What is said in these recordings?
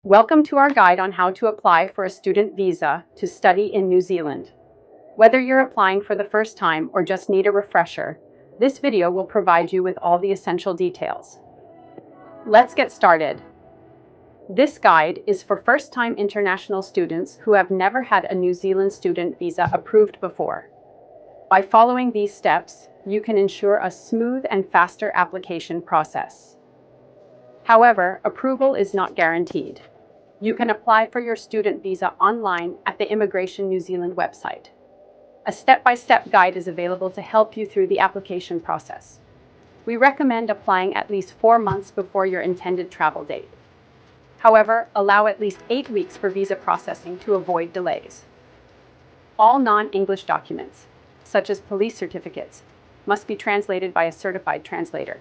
Welcome to our guide on how to apply for a student visa to study in New Zealand. Whether you're applying for the first time or just need a refresher, this video will provide you with all the essential details. Let's get started. This guide is for first-time international students who have never had a New Zealand student visa approved before. By following these steps, you can ensure a smooth and faster application process. However, approval is not guaranteed. You can apply for your student visa online at the Immigration New Zealand website. A step-by-step guide is available to help you through the application process. We recommend applying at least 4 months before your intended travel date. However, allow at least 8 weeks for visa processing to avoid delays. All non-English documents, such as police certificates, must be translated by a certified translator.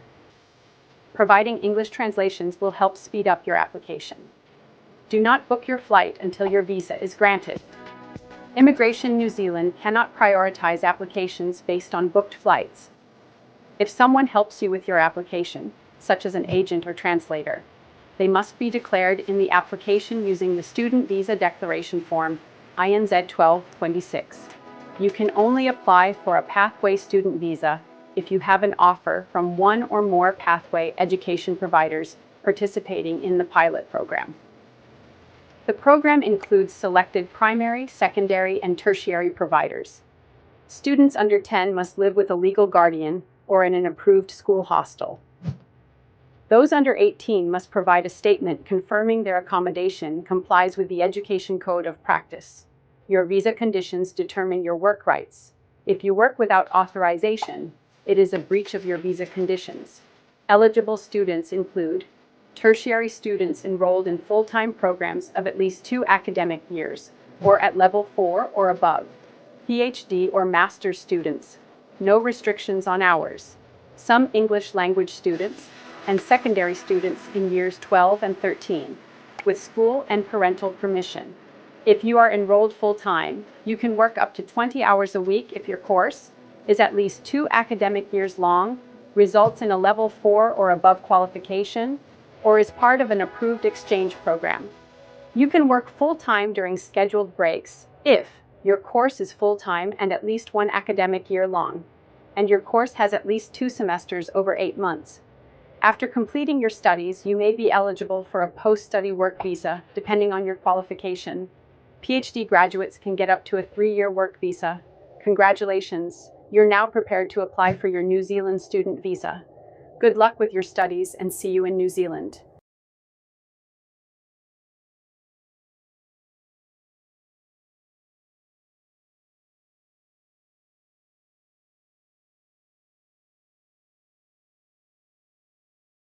Providing English translations will help speed up your application. Do not book your flight until your visa is granted. Immigration New Zealand cannot prioritize applications based on booked flights. If someone helps you with your application, such as an agent or translator, they must be declared in the application using the Student Visa Declaration Form, INZ 1226. You can only apply for a Pathway student visa if you have an offer from one or more Pathway education providers participating in the pilot program. The program includes selected primary, secondary, and tertiary providers. Students under 10 must live with a legal guardian or in an approved school hostel. Those under 18 must provide a statement confirming their accommodation complies with the Education Code of Practice. Your visa conditions determine your work rights. If you work without authorization, it is a breach of your visa conditions. Eligible students include tertiary students enrolled in full-time programs of at least 2 academic years, or at level 4 or above. PhD or master's students. No restrictions on hours. Some English language students, and secondary students in years 12 and 13, with school and parental permission. If you are enrolled full-time, you can work up to 20 hours a week if your course is at least 2 academic years long, results in a level 4 or above qualification, or is part of an approved exchange program. You can work full-time during scheduled breaks if your course is full-time and at least 1 academic year long, and your course has at least 2 semesters over 8 months. After completing your studies, you may be eligible for a post-study work visa, depending on your qualification. PhD graduates can get up to a 3-year work visa. Congratulations, you're now prepared to apply for your New Zealand student visa. Good luck with your studies and see you in New Zealand.